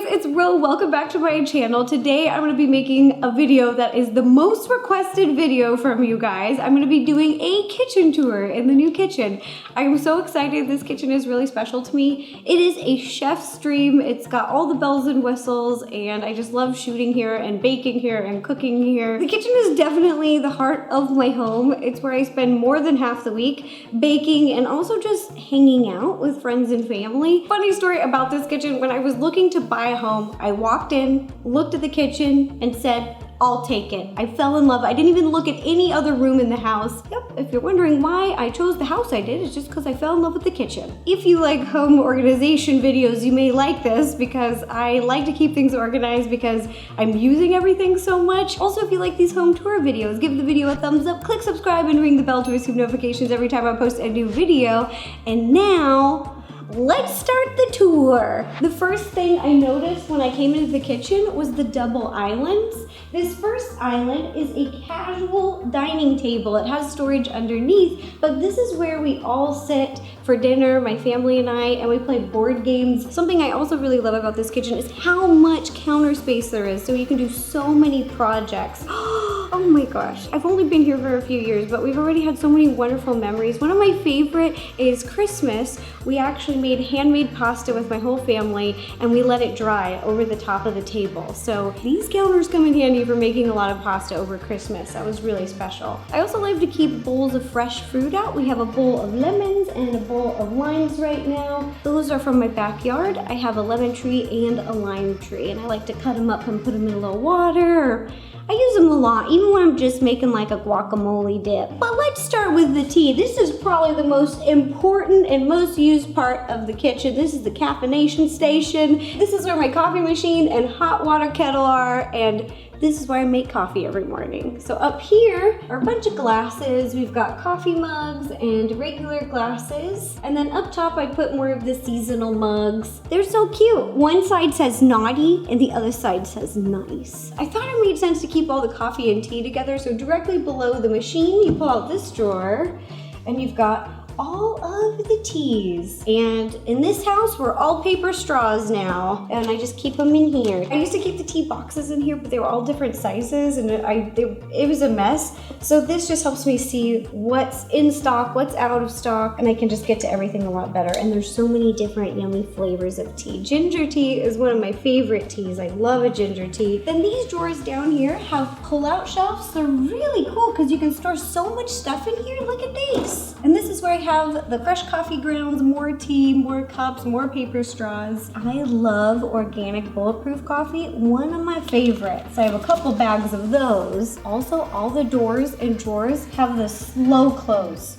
it's Ro. Welcome back to my channel. Today I'm going to be making a video that is the most requested video from you guys. I'm going to be doing a kitchen tour in the new kitchen. I'm so excited. This kitchen is really special to me. It is a chef's dream. It's got all the bells and whistles, and I just love shooting here and baking here and cooking here. The kitchen is definitely the heart of my home. It's where I spend more than half the week baking and also just hanging out with friends and family. Funny story about this kitchen, when I was looking to buy a home, I walked in, looked at the kitchen, and said, I'll take it. I fell in love. I didn't even look at any other room in the house. Yep, if you're wondering why I chose the house I did, it's just because I fell in love with the kitchen. If you like home organization videos, you may like this because I like to keep things organized because I'm using everything so much. Also, if you like these home tour videos, give the video a thumbs up, click subscribe, and ring the bell to receive notifications every time I post a new video. And now, let's start the tour. The first thing I noticed when I came into the kitchen was the double islands. This first island is a casual dining table. It has storage underneath, but this is where we all sit for dinner, my family and I, and we play board games. Something I also really love about this kitchen is how much counter space there is, so you can do so many projects. Oh my gosh, I've only been here for a few years, but we've already had so many wonderful memories. One of my favorite is Christmas. We actually made handmade pasta with my whole family, and we let it dry over the top of the table. So these counters come in handy for making a lot of pasta over Christmas. That was really special. I also like to keep bowls of fresh fruit out. We have a bowl of lemons and a bowl of limes right now. Those are from my backyard. I have a lemon tree and a lime tree, and I like to cut them up and put them in a little water. I use them a lot, even when I'm just making like a guacamole dip. But let's start with the tea. This is probably the most important and most used part of the kitchen. This is the Caffeination Station. This is where my coffee machine and hot water kettle are, and this is where I make coffee every morning. So up here are a bunch of glasses. We've got coffee mugs and regular glasses. And then up top, I put more of the seasonal mugs. They're so cute. One side says naughty and the other side says nice. I thought it made sense to keep all the coffee and tea together. So directly below the machine, you pull out this drawer and you've got all of the teas. And in this house, we're all paper straws now, and I just keep them in here. I used to keep the tea boxes in here, but they were all different sizes, and it was a mess. So this just helps me see what's in stock, what's out of stock, and I can just get to everything a lot better. And there's so many different yummy flavors of tea. Ginger tea is one of my favorite teas. I love a ginger tea. Then these drawers down here have pull-out shelves. They're really cool because you can store so much stuff in here. Look at this. And this is where I have the fresh coffee grounds, more tea, more cups, more paper straws. I love organic bulletproof coffee, one of my favorites. I have a couple bags of those. Also, all the doors and drawers have the slow close.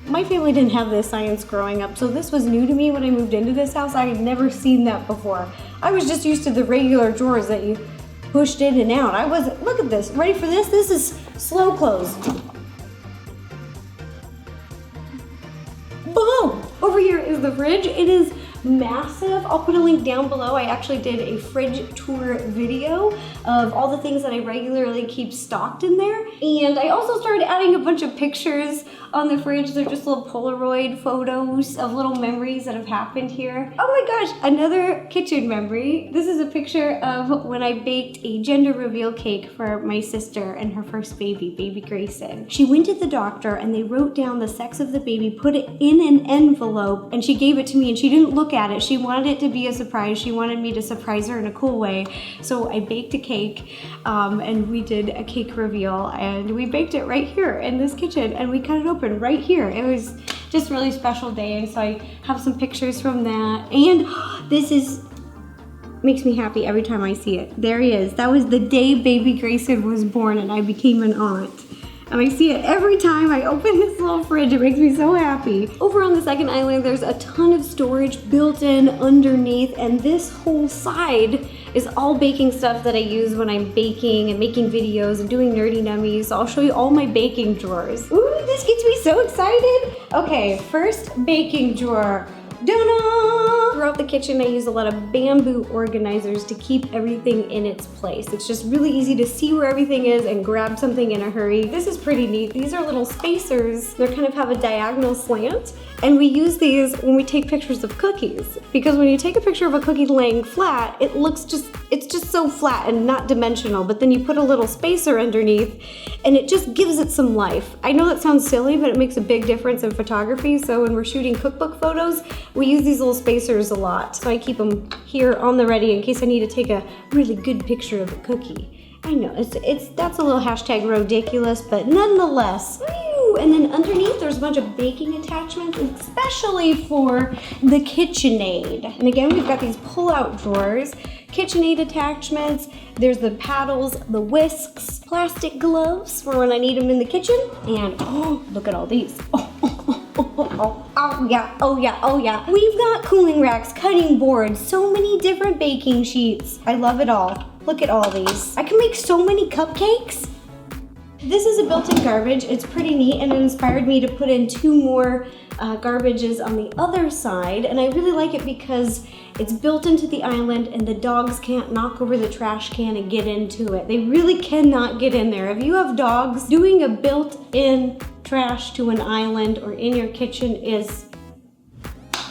My family didn't have this science growing up, so this was new to me when I moved into this house. I had never seen that before. I was just used to the regular drawers that you pushed in and out. I wasn't, look at this, ready for this? This is slow close. Boom! Over here is the fridge. It is massive. I'll put a link down below. I actually did a fridge tour video of all the things that I regularly keep stocked in there. And I also started adding a bunch of pictures on the fridge. They're just little Polaroid photos of little memories that have happened here. Oh my gosh, another kitchen memory. This is a picture of when I baked a gender reveal cake for my sister and her first baby, baby Grayson. She went to the doctor and they wrote down the sex of the baby, put it in an envelope, and she gave it to me, and she didn't look at it. She wanted it to be a surprise. She wanted me to surprise her in a cool way. So I baked a cake and we did a cake reveal, and we baked it right here in this kitchen, and we cut it open right here. It was just a really special day, and so I have some pictures from that. And this makes me happy every time I see it. There he is. That was the day baby Grayson was born and I became an aunt. And I see it every time I open this little fridge. It makes me so happy. Over on the second island, there's a ton of storage built in underneath, and this whole side is all baking stuff that I use when I'm baking and making videos and doing nerdy nummies. So I'll show you all my baking drawers. Ooh, this gets me so excited. Okay, first baking drawer. Da-da! throughout the kitchen, I use a lot of bamboo organizers to keep everything in its place. It's just really easy to see where everything is and grab something in a hurry. This is pretty neat. These are little spacers. They kind of have a diagonal slant, and we use these when we take pictures of cookies. Because when you take a picture of a cookie laying flat, it's just so flat and not dimensional, but then you put a little spacer underneath and it just gives it some life. I know that sounds silly, but it makes a big difference in photography. So when we're shooting cookbook photos, we use these little spacers a lot. So I keep them here on the ready in case I need to take a really good picture of a cookie. I know, that's a little hashtag ridiculous, but nonetheless. Woo! And then underneath there's a bunch of baking attachments, especially for the Kitchenaid. And again, we've got these pull-out drawers, Kitchenaid attachments, there's the paddles, the whisks, plastic gloves for when I need them in the kitchen, and oh, look at all these. Oh yeah, oh yeah, oh yeah. We've got cooling racks, cutting boards, so many different baking sheets. I love it all. Look at all these. I can make so many cupcakes. This is a built-in garbage. It's pretty neat, and it inspired me to put in 2 more garbages on the other side, and I really like it because it's built into the island and the dogs can't knock over the trash can and get into it. They really cannot get in there. If you have dogs, doing a built-in trash to an island or in your kitchen is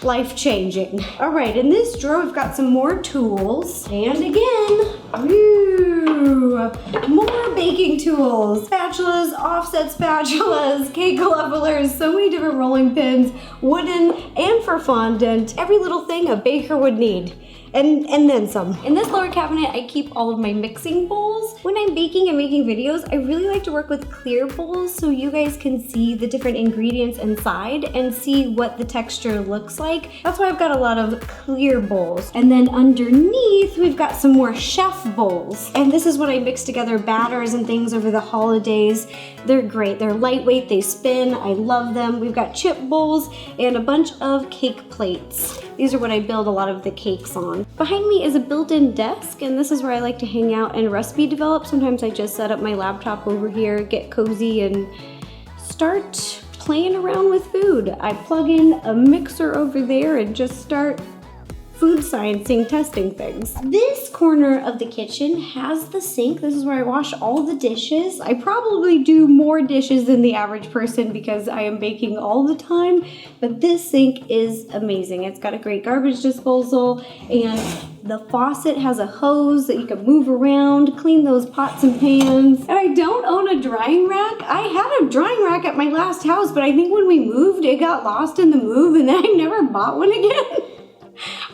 life-changing. All right, in this drawer we've got some more tools, and again, ooh, more baking tools, spatulas, offset spatulas, cake levelers, so many different rolling pins, wooden and for fondant, every little thing a baker would need. And then some. In this lower cabinet, I keep all of my mixing bowls. When I'm baking and making videos, I really like to work with clear bowls so you guys can see the different ingredients inside and see what the texture looks like. That's why I've got a lot of clear bowls. And then underneath, we've got some more chef bowls. And this is what I mix together batters and things over the holidays. They're great. They're lightweight, they spin. I love them. We've got chip bowls and a bunch of cake plates. These are what I build a lot of the cakes on. Behind me is a built-in desk, and this is where I like to hang out and recipe develop. Sometimes I just set up my laptop over here, get cozy, and start playing around with food. I plug in a mixer over there and just start food sciencing, testing things. This corner of the kitchen has the sink. This is where I wash all the dishes. I probably do more dishes than the average person because I am baking all the time, but this sink is amazing. It's got a great garbage disposal, and the faucet has a hose that you can move around, clean those pots and pans. And I don't own a drying rack. I had a drying rack at my last house, but I think when we moved, it got lost in the move, and then I never bought one again.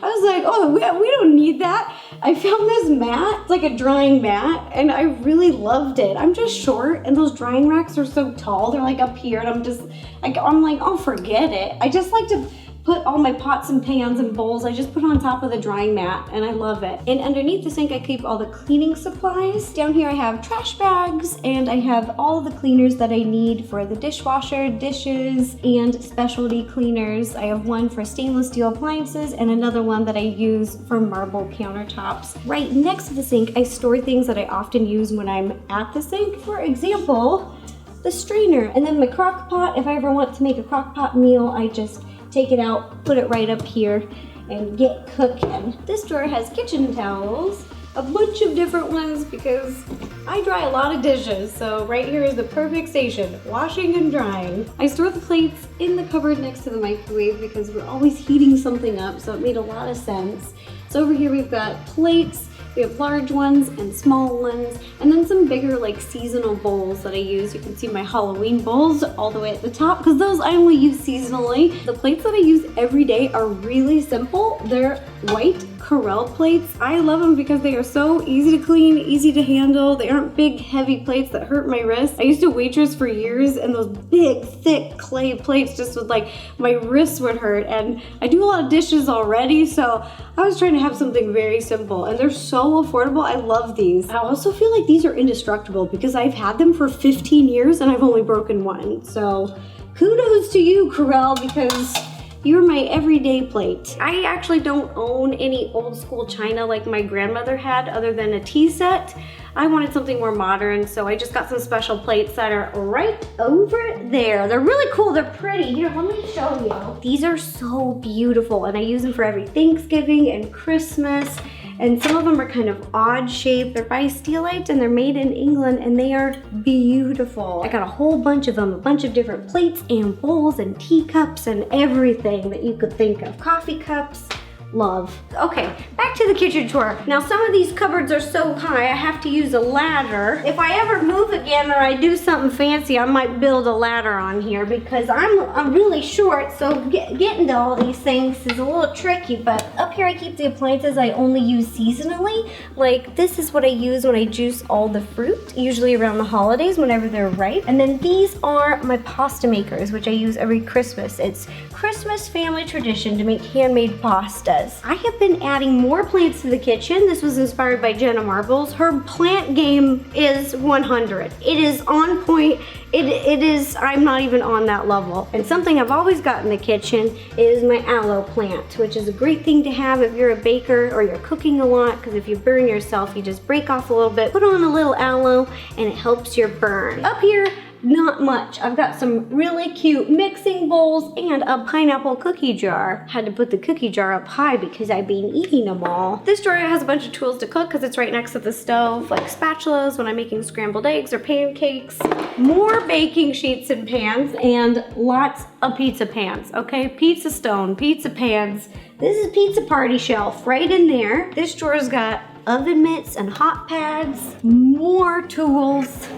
I was like, oh, we don't need that. I found this mat, it's like a drying mat, and I really loved it. I'm just short, and those drying racks are so tall. They're like up here, and I'm like, oh, forget it. I just like to put all my pots and pans and bowls, I just put on top of the drying mat, and I love it. And underneath the sink, I keep all the cleaning supplies. Down here, I have trash bags, and I have all the cleaners that I need for the dishwasher, dishes, and specialty cleaners. I have one for stainless steel appliances and another one that I use for marble countertops. Right next to the sink, I store things that I often use when I'm at the sink. For example, the strainer, and then my crock pot. If I ever want to make a crock pot meal, I just take it out, put it right up here, and get cooking. This drawer has kitchen towels, a bunch of different ones because I dry a lot of dishes, so right here is the perfect station, washing and drying. I store the plates in the cupboard next to the microwave because we're always heating something up, so it made a lot of sense. So over here we've got plates. We have large ones and small ones, and then some bigger like seasonal bowls that I use. You can see my Halloween bowls all the way at the top because those I only use seasonally. The plates that I use every day are really simple. They're white Corelle plates. I love them because they are so easy to clean, easy to handle. They aren't big, heavy plates that hurt my wrist. I used to waitress for years, and those big, thick clay plates just would like, my wrists would hurt. And I do a lot of dishes already, so I was trying to have something very simple, and they're so affordable. I love these. I also feel like these are indestructible because I've had them for 15 years and I've only broken one. So kudos to you, Corelle, because You're my everyday plate. I actually don't own any old school china like my grandmother had other than a tea set. I wanted something more modern, so I just got some special plates that are right over there. They're really cool, they're pretty. Here, let me show you. These are so beautiful, and I use them for every Thanksgiving and Christmas. And some of them are kind of odd shaped. They're by Steelite and they're made in England and they are beautiful. I got a whole bunch of them, a bunch of different plates and bowls and teacups and everything that you could think of. Coffee cups. Love. Okay, back to the kitchen tour. Now some of these cupboards are so high I have to use a ladder. If I ever move again or I do something fancy, I might build a ladder on here because I'm really short, so getting to all these things is a little tricky. But up here I keep the appliances I only use seasonally. Like this is what I use when I juice all the fruit, usually around the holidays whenever they're ripe. And then these are my pasta makers, which I use every Christmas. It's Christmas family tradition to make handmade pasta. I have been adding more plants to the kitchen. This was inspired by Jenna Marbles. Her plant game is 100. It is on point. It is, I'm not even on that level. And something I've always got in the kitchen is my aloe plant, which is a great thing to have if you're a baker or you're cooking a lot, because if you burn yourself, you just break off a little bit, put on a little aloe, and it helps your burn. Up here, not much. I've got some really cute mixing bowls and a pineapple cookie jar. Had to put the cookie jar up high because I've been eating them all. This drawer has a bunch of tools to cook because it's right next to the stove, like spatulas when I'm making scrambled eggs or pancakes. More baking sheets and pans and lots of pizza pans, okay? Pizza stone, pizza pans. This is pizza party shelf right in there. This drawer's got oven mitts and hot pads, more tools,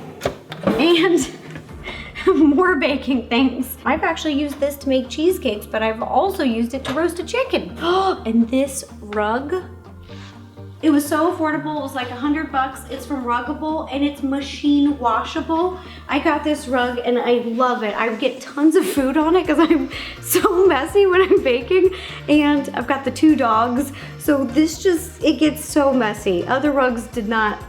and more baking things. I've actually used this to make cheesecakes, but I've also used it to roast a chicken. And this rug, it was so affordable. It was like $100. It's from Ruggable and it's machine washable. I got this rug and I love it. I get tons of food on it because I'm so messy when I'm baking, and I've got the 2 dogs. So this just, it gets so messy. Other rugs did not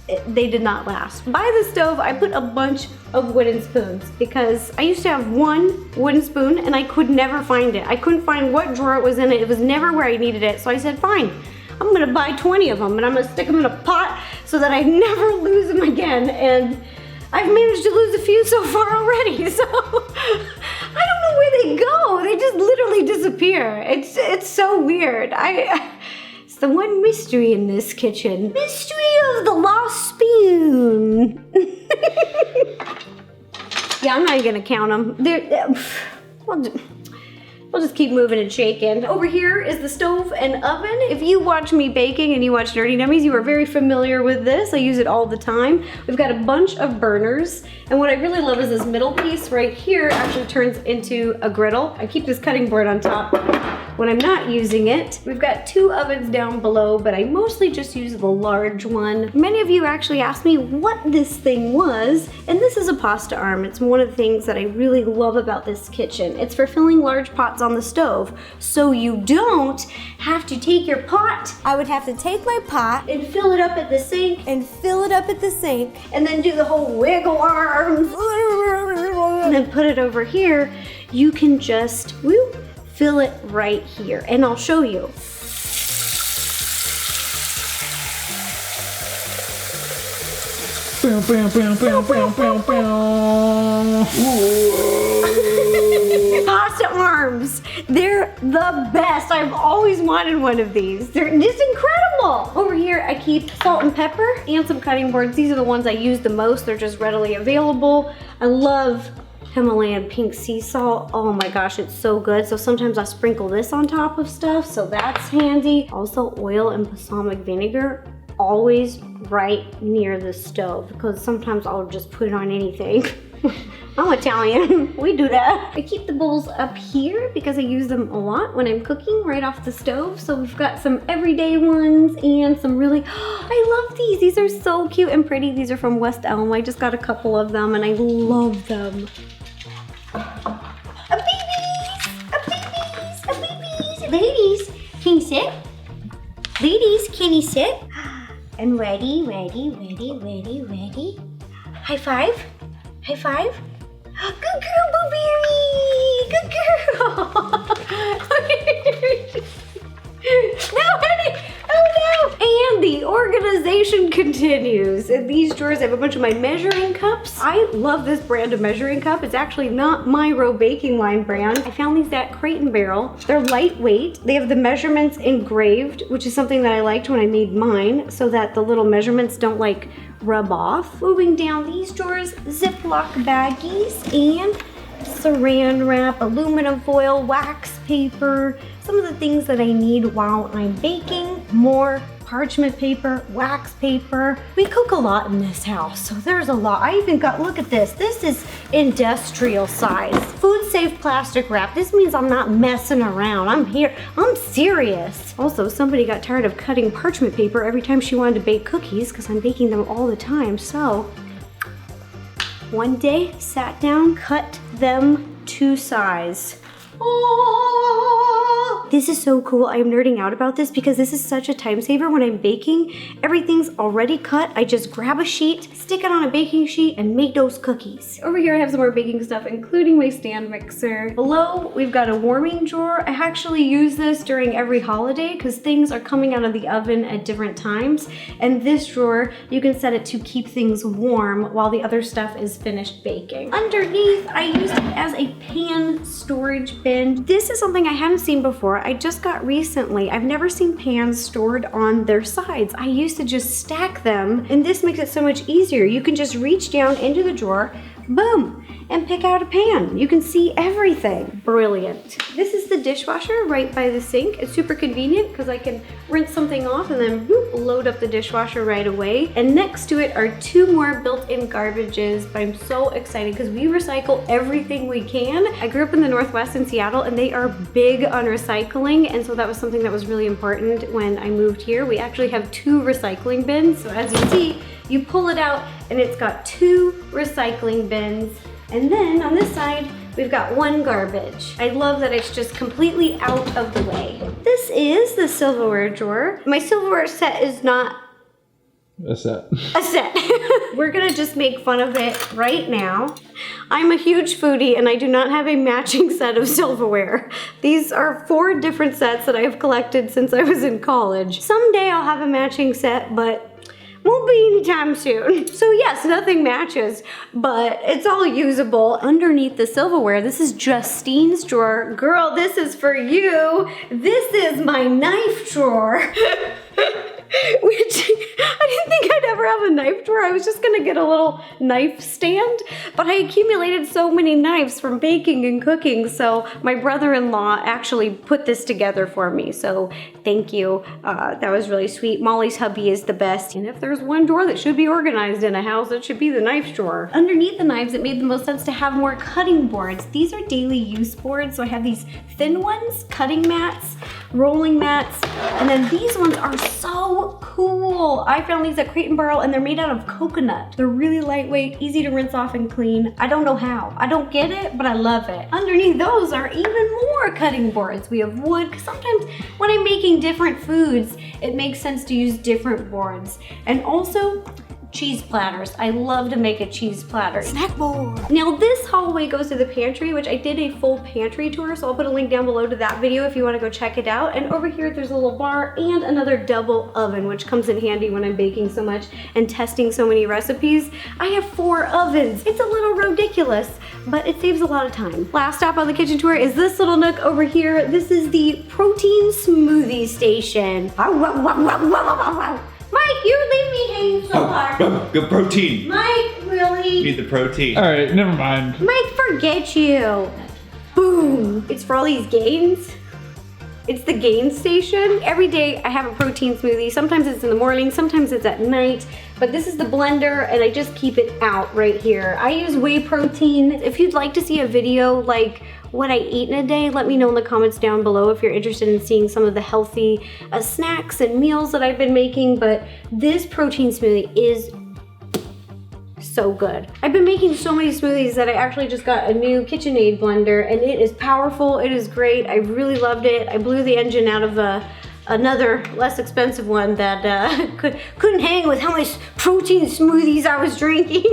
last. By the stove, I put a bunch of wooden spoons because I used to have one wooden spoon and I could never find it. I couldn't find what drawer it was in. It was never where I needed it. So I said, fine, I'm gonna buy 20 of them and I'm gonna stick them in a pot so that I never lose them again. And I've managed to lose a few so far already. So I don't know where they go. They just literally disappear. It's so weird. It's the one mystery in this kitchen. Mystery of the lost spoon. Yeah, I'm not even gonna count them. We'll just keep moving and shaking. Over here is the stove and oven. If you watch me baking and you watch Nerdy Nummies, you are very familiar with this. I use it all the time. We've got a bunch of burners. And what I really love is this middle piece right here actually turns into a griddle. I keep this cutting board on top when I'm not using it. We've got 2 ovens down below, but I mostly just use the large one. Many of you actually asked me what this thing was, and this is a pasta arm. It's one of the things that I really love about this kitchen. It's for filling large pots on the stove, so you don't have to take your pot. I would have to take my pot and fill it up at the sink and fill it up at the sink and then do the whole wiggle arms and then put it over here. You can just fill it right here, and I'll show you. Pasta arms. They're the best. I've always wanted one of these. They're just incredible. Over here, I keep salt and pepper and some cutting boards. These are the ones I use the most. They're just readily available. I love Himalayan pink sea salt. Oh my gosh, it's so good. So sometimes I sprinkle this on top of stuff, so that's handy. Also oil and balsamic vinegar, always right near the stove, because sometimes I'll just put it on anything. I'm Italian, we do that. I keep the bowls up here because I use them a lot when I'm cooking right off the stove. So we've got some everyday ones and some really, I love these. These are so cute and pretty. These are from West Elm. I just got a couple of them and I love them. Ladies, can you sit? Ladies, can you sit? And ready. High five. High five. Good girl, Blueberry. good girl. No, honey. Oh no! And the organization continues. In these drawers, I have a bunch of my measuring cups. I love this brand of measuring cup. It's actually not my Row Baking Line brand. I found these at Crate & Barrel. They're lightweight. They have the measurements engraved, which is something that I liked when I made mine, so that the little measurements don't like rub off. Moving down these drawers, Ziploc baggies and saran wrap, aluminum foil, wax paper, some of the things that I need while I'm baking, more parchment paper, wax paper. We cook a lot in this house, so there's a lot. I even got, look at this. This is industrial size. Food safe plastic wrap. This means I'm not messing around. I'm here, I'm serious. Also, somebody got tired of cutting parchment paper every time she wanted to bake cookies because I'm baking them all the time, so one day, sat down, cut them to size. Oh, this is so cool. I am nerding out about this because this is such a time saver when I'm baking. Everything's already cut. I just grab a sheet, stick it on a baking sheet, and make those cookies. Over here I have some more baking stuff, including my stand mixer. Below, we've got a warming drawer. I actually use this during every holiday because things are coming out of the oven at different times. And this drawer, you can set it to keep things warm while the other stuff is finished baking. Underneath, I use it as a pan storage bin. This is something I hadn't seen before. I just got recently. I've never seen pans stored on their sides. I used to just stack them, and this makes it so much easier. You can just reach down into the drawer, boom, and pick out a pan. You can see everything. Brilliant. This is the dishwasher right by the sink. It's super convenient because I can rinse something off and then boop, load up the dishwasher right away. And next to it are two more built-in garbages, but I'm so excited because we recycle everything we can. I grew up in the Northwest in Seattle and they are big on recycling, and so that was something that was really important when I moved here. We actually have 2 recycling bins. So as you see, you pull it out and it's got 2 recycling bins. And then on this side, we've got 1 garbage. I love that it's just completely out of the way. This is the silverware drawer. My silverware set is not a set. A set. We're gonna just make fun of it right now. I'm a huge foodie and I do not have a matching set of silverware. These are 4 different sets that I've collected since I was in college. Someday I'll have a matching set, but won't be anytime soon. So yes, nothing matches, but it's all usable. Underneath the silverware, this is Justine's drawer. Girl, this is for you. This is my knife drawer. Which I didn't think I'd ever have a knife drawer. I was just gonna get a little knife stand, but I accumulated so many knives from baking and cooking, so my brother-in-law actually put this together for me, so thank you. That was really sweet. Molly's hubby is the best, and if there's one drawer that should be organized in a house, it should be the knife drawer. Underneath the knives, it made the most sense to have more cutting boards. These are daily use boards, so I have these thin ones, cutting mats, rolling mats, and then these ones are so cool. I found these at Crate & Barrel and they're made out of coconut. They're really lightweight, easy to rinse off and clean. I don't know how. I don't get it, but I love it. Underneath those are even more cutting boards. We have wood, because sometimes when I'm making different foods, it makes sense to use different boards. And also, cheese platters. I love to make a cheese platter. Snack board. Now this hallway goes to the pantry, which I did a full pantry tour, so I'll put a link down below to that video if you want to go check it out. And over here there's a little bar and another double oven, which comes in handy when I'm baking so much and testing so many recipes. I have 4 ovens. It's a little ridiculous, but it saves a lot of time. Last stop on the kitchen tour is this little nook over here. This is the protein smoothie station. Mike, you leave me hanging so hard. Good protein. Mike, really? You need the protein. All right, never mind. Mike, forget you. Boom. It's for all these gains. It's the gain station. Every day I have a protein smoothie. Sometimes it's in the morning, sometimes it's at night. But this is the blender and I just keep it out right here. I use whey protein. If you'd like to see a video like what I eat in a day, let me know in the comments down below if you're interested in seeing some of the healthy snacks and meals that I've been making. But this protein smoothie is so good. I've been making so many smoothies that I actually just got a new Kitchenaid blender and it is powerful, it is great. I really loved it. I blew the engine out of another less expensive one that couldn't hang with how much protein smoothies I was drinking.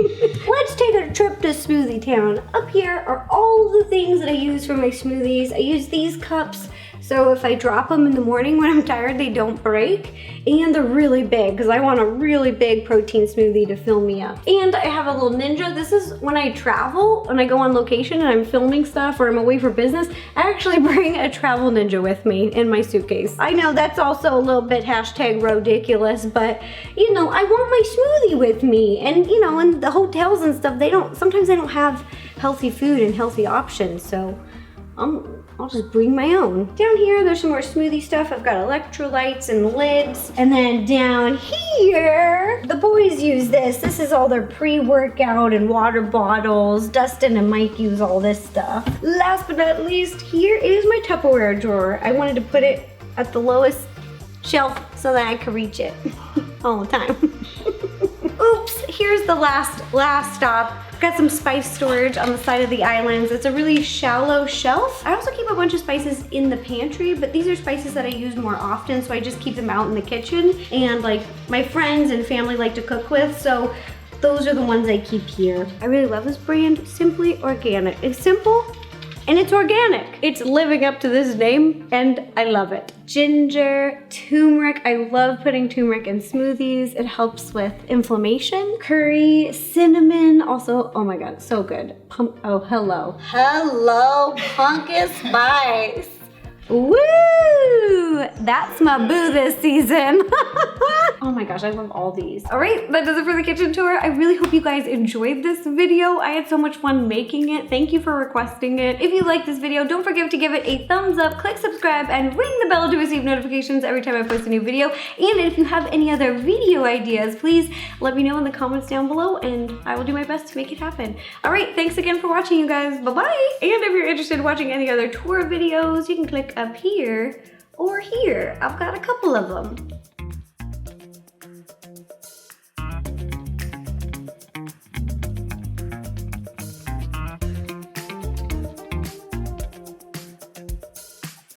Let's take a trip to Smoothie Town. Up here are all the things that I use for my smoothies. I use these cups, so if I drop them in the morning when I'm tired, they don't break. And they're really big, because I want a really big protein smoothie to fill me up. And I have a little Ninja. This is when I travel, when I go on location and I'm filming stuff or I'm away for business, I actually bring a travel Ninja with me in my suitcase. I know that's also a little bit hashtag ridiculous, but you know, I want my smoothie with me. And you know, in the hotels and stuff, sometimes they don't have healthy food and healthy options, so I'll just bring my own. Down here, there's some more smoothie stuff. I've got electrolytes and lids. And then down here, the boys use this. This is all their pre-workout and water bottles. Dustin and Mike use all this stuff. Last but not least, here is my Tupperware drawer. I wanted to put it at the lowest shelf so that I could reach it all the time. Oops, here's the last stop. Got some spice storage on the side of the islands. It's a really shallow shelf. I also keep a bunch of spices in the pantry, but these are spices that I use more often, so I just keep them out in the kitchen. And like my friends and family like to cook with, so those are the ones I keep here. I really love this brand, Simply Organic. It's simple and it's organic. It's living up to this name and I love it. Ginger, turmeric. I love putting turmeric in smoothies. It helps with inflammation. Curry, cinnamon. Also, oh my God, so good. Oh, hello. Hello, pumpkin spice. Woo! That's my boo this season. Oh my gosh, I love all these. All right, that does it for the kitchen tour. I really hope you guys enjoyed this video. I had so much fun making it. Thank you for requesting it. If you like this video, don't forget to give it a thumbs up, click subscribe, and ring the bell to receive notifications every time I post a new video. And if you have any other video ideas, please let me know in the comments down below and I will do my best to make it happen. All right, thanks again for watching, you guys. Bye-bye. And if you're interested in watching any other tour videos, you can click up here or here. I've got a couple of them.